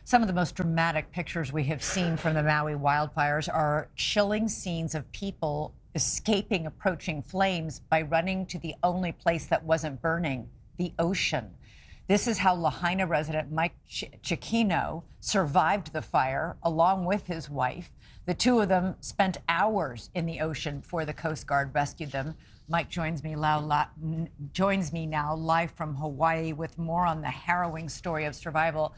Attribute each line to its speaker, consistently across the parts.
Speaker 1: Some of the most dramatic pictures we have seen from the Maui wildfires are chilling scenes of people escaping approaching flames by running to the only place that wasn't burning, the ocean. This is how Lahaina resident Mike Cicchino survived the fire along with his wife. The two of them spent hours in the ocean before the Coast Guard rescued them. Mike joins me now live from Hawaii with more on the harrowing story of survival.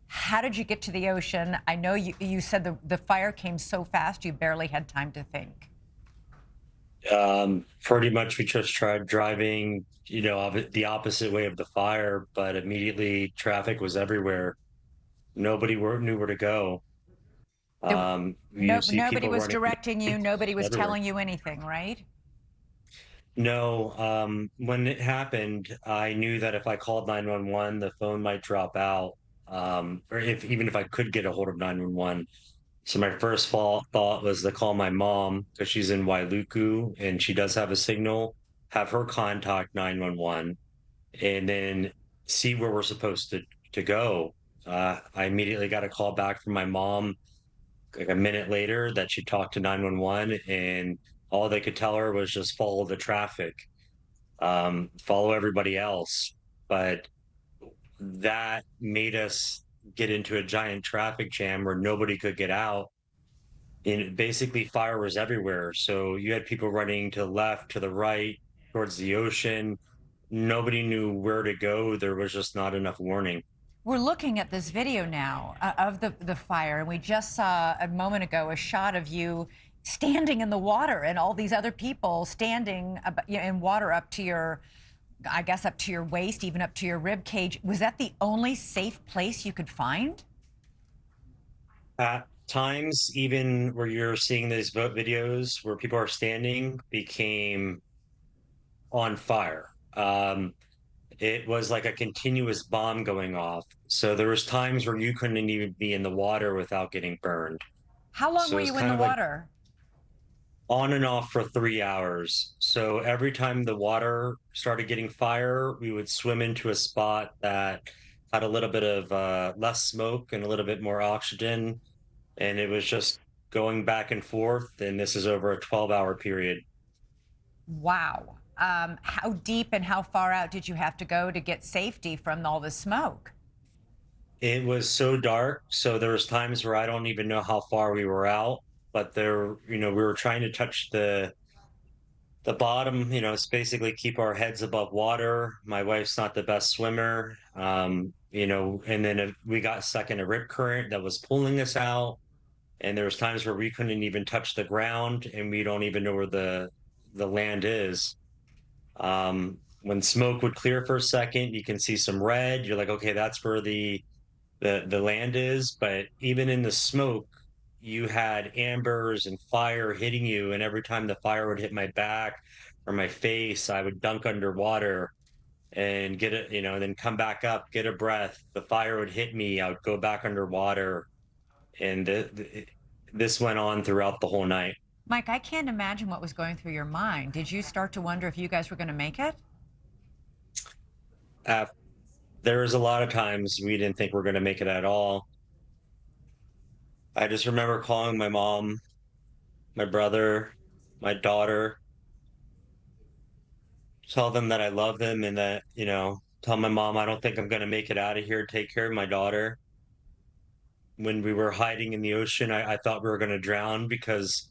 Speaker 1: How did you get to the ocean? I know you said the fire came so fast you barely had time to think.
Speaker 2: Pretty much we just tried driving, the opposite way of the fire, but immediately traffic was everywhere. Nobody knew where to go.
Speaker 1: There,
Speaker 2: You see
Speaker 1: nobody
Speaker 2: people
Speaker 1: was
Speaker 2: running
Speaker 1: directing you. Nobody was
Speaker 2: everywhere.
Speaker 1: telling you anything, right?
Speaker 2: No, when it happened, I knew that if I called 911, the phone might drop out. Or even if I could get a hold of 911. So my first thought was to call my mom because she's in Wailuku and she does have a signal, have her contact 911 and then see where we're supposed to go. I immediately got a call back from my mom like a minute later that she talked to 911 and all they could tell her was just follow the traffic, follow everybody else. But that made us get into a giant traffic jam where nobody could get out. And basically, fire was everywhere. So you had people running to the left, to the right, towards the ocean. Nobody knew where to go. There was just not enough warning.
Speaker 1: We're looking at this video now of the fire, and we just saw a moment ago a shot of you standing in the water and all these other people standing in water up to your, I guess, up to your waist, even up to your rib cage. Was that the only safe place you could find?
Speaker 2: At times, even where you're seeing these boat videos where people are standing became on fire. It was like a continuous bomb going off. So there was times where you couldn't even be in the water without getting burned.
Speaker 1: How long
Speaker 2: So
Speaker 1: were
Speaker 2: it's
Speaker 1: you in
Speaker 2: kind
Speaker 1: the
Speaker 2: of like
Speaker 1: water?
Speaker 2: on and off for 3 hours. So every time the water started getting fire, we would swim into a spot that had a little bit of less smoke and a little bit more oxygen. And it was just going back and forth. And this is over a 12-hour period.
Speaker 1: Wow. How deep and how far out did you have to go to get safety from all the smoke?
Speaker 2: It was so dark. So there was times where I don't even know how far we were out, but we were trying to touch the bottom, it's basically keep our heads above water. My wife's not the best swimmer, and then we got stuck in a rip current that was pulling us out. And there was times where we couldn't even touch the ground, and we don't even know where the land is. When smoke would clear for a second, you can see some red. You're like, okay, that's where the land is. But even in the smoke, you had ambers and fire hitting you, and every time the fire would hit my back or my face, I would dunk underwater and get it, then come back up, get a breath. The fire would hit me, I would go back underwater, and this went on throughout the whole night.
Speaker 1: Mike, I can't imagine what was going through your mind. Did you start to wonder if you guys were going to make it?
Speaker 2: Uh, there was a lot of times we didn't think we are going to make it at all. I just remember calling my mom, my brother, my daughter, tell them that I love them and that, tell my mom I don't think I'm going to make it out of here, take care of my daughter. When we were hiding in the ocean, I thought we were going to drown because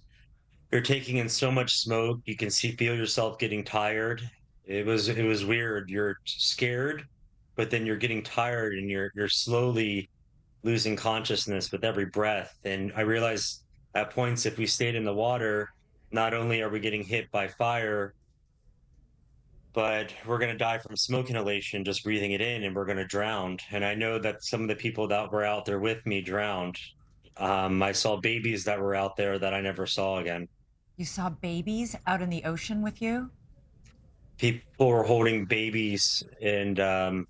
Speaker 2: you're taking in so much smoke. You can feel yourself getting tired. It was weird. You're scared, but then you're getting tired and you're slowly losing consciousness with every breath. And I realized at points if we stayed in the water, not only are we getting hit by fire, but we're going to die from smoke inhalation just breathing it in and we're going to drown. And I know that some of the people that were out there with me drowned. I saw babies that were out there that I never saw again.
Speaker 1: You saw babies out in the ocean with you?
Speaker 2: People were holding babies. And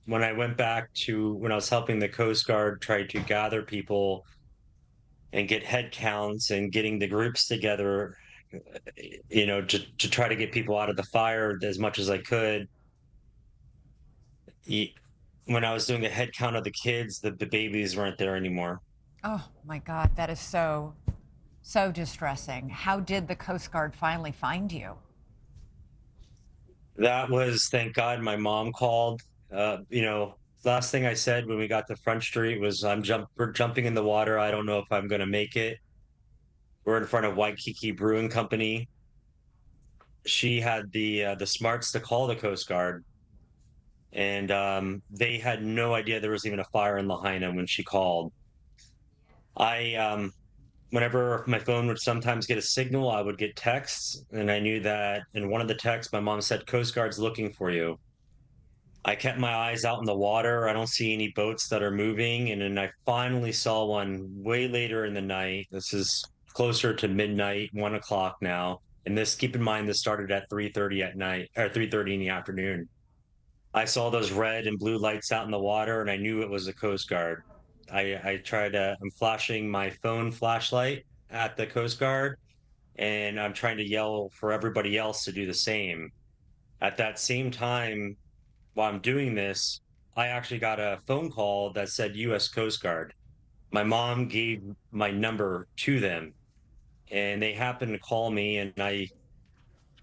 Speaker 2: when I went back to when I was helping the Coast Guard try to gather people and get head counts and getting the groups together, to try to get people out of the fire as much as I could. when I was doing a head count of the kids, the babies weren't there anymore.
Speaker 1: Oh my God, that is so distressing. How did the Coast Guard finally find you?
Speaker 2: That was, thank God, my mom called. Last thing I said when we got to Front Street was, we're jumping in the water. I don't know if I'm going to make it. We're in front of Waikiki Brewing Company. She had the smarts to call the Coast Guard, and they had no idea there was even a fire in Lahaina when she called. I Whenever my phone would sometimes get a signal, I would get texts, and I knew that in one of the texts, my mom said, "Coast Guard's looking for you." I kept my eyes out in the water. I don't see any boats that are moving, and then I finally saw one way later in the night. This is closer to midnight, 1 o'clock now. And this, keep in mind, this started at 3:30 at night, or 3:30 in the afternoon. I saw those red and blue lights out in the water, and I knew it was the Coast Guard. I'm flashing my phone flashlight at the Coast Guard, and I'm trying to yell for everybody else to do the same. At that same time, while I'm doing this, I actually got a phone call that said US Coast Guard. My mom gave my number to them, and they happened to call me, and I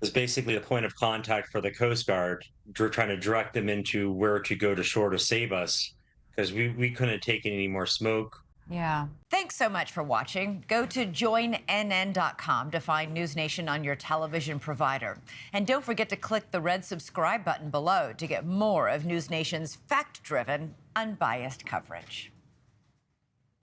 Speaker 2: was basically the point of contact for the Coast Guard, trying to direct them into where to go to shore to save us, because we couldn't take any more smoke.
Speaker 1: Yeah. Thanks so much for watching. Go to joinnn.com to find NewsNation on your television provider. And don't forget to click the red subscribe button below to get more of NewsNation's fact-driven, unbiased coverage.